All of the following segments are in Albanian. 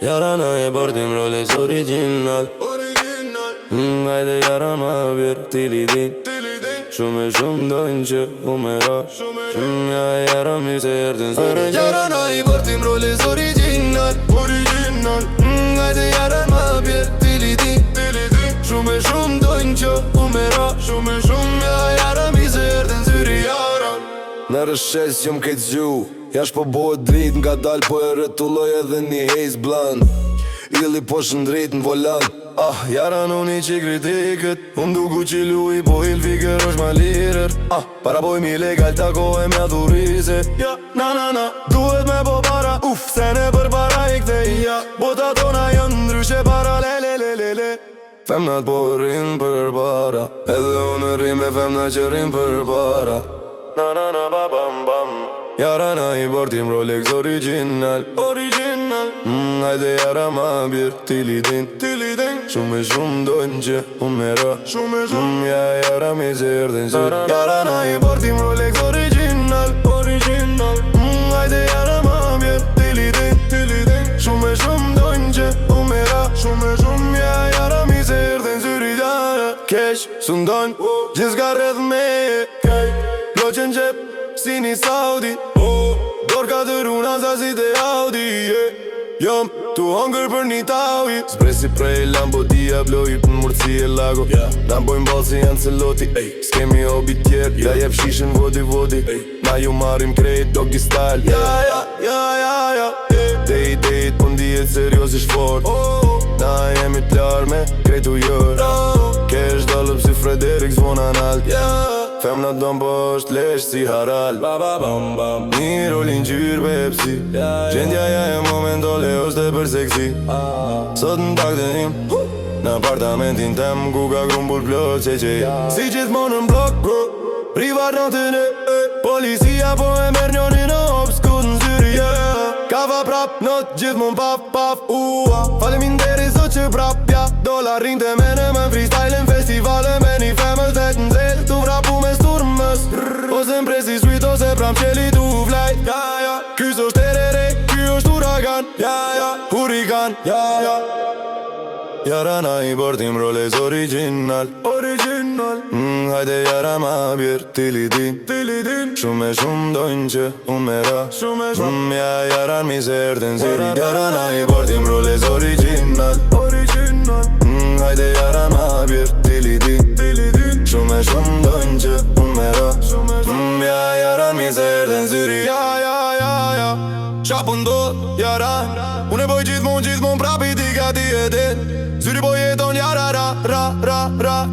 Jara na e bërtim Rolex original Hajde jara ma bjerë tili din Shumë e shumë dojnë që u me ra Ja jara mi se erdin sërë Jara na e bërtim Rolex original Hajde jara ma bjerë tili din Shumë e shumë dojnë që u me ra Ja jara mi se erdin sërë jara Në rëshes jom këtë gju Jash po bohet drit nga dal po e rëtulloj edhe një hejs blan Ili po shëndrit në volan Jara në një që kritikët duku që lui po il fikër është ma lirër Para boj mi legal takoj me adhurise Na duhet me po para se ne për para i kthej Bota tona jën ndryshe para le Femnat po rrim për para Edhe unë rrim me femnat që rrim për para Na ba bam bam Jara na i bërtim Rolex original Hajde jara ma bjerë tili din Shumë e shumë dojnë që unë me ra Ja jara mi se erdin sër Jara na i bërtim Rolex original Hajde jara ma bjerë tili din Shumë e shumë dojnë që unë me ra Ja jara mi se erdin sër Kesh, sundon, gjithë ka rrëdh me Loqen qep, si një Saudi Dor ka të runa sa si te Audi Jom, tu hongër për një tavi Spresi prej Lambo Diablo i për mërëci e lago Na bojmë balë si janë celoti S'kemi obi tjerë, ja jep shishën vodi Na ju marim krejt, doggy style Ja Date, po ndijet serios ish fort Na jemi t'lar me krejt u jër Kesh dalëp si Frederik zvona nalt Femna dom po është lesh si Haral Një rolin gjyr Pepsi Gjendja ja e momentole është e për seksi Sot në takten im Në apartamentin tem ku ka grumbull plot qeqej Si gjithmonë në blok Privar në të në Policia po e merë njoni në obskut në zyri Kava prap, not gjithmonë paf Faleminderi sot që prap Dolar rin të mene me freestyle në festivale Me një femës dhe të nxel Tu vrapu me sturmës Ose më presi sweet ose pram qeli tu vlaj Ky s'o shterere, ky është huragan Hurikan Jara na i bërtim Rolex original Hajde jara ma bjerë tili din Shumë e shumë dojnë që unë me ra Ja jara mi se erdin ziri Jara na i bërtim Rolex original Hajde jara ma bjerë tili din Shumë e shumë dojnë që unë me ra Ja jara mi se erdin ziri Qa pëndod jara Unë e boj gjithmon prapi ti ka ti e din Zyri po jeton jara ra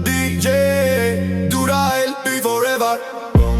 DJ Durael, be forever Bom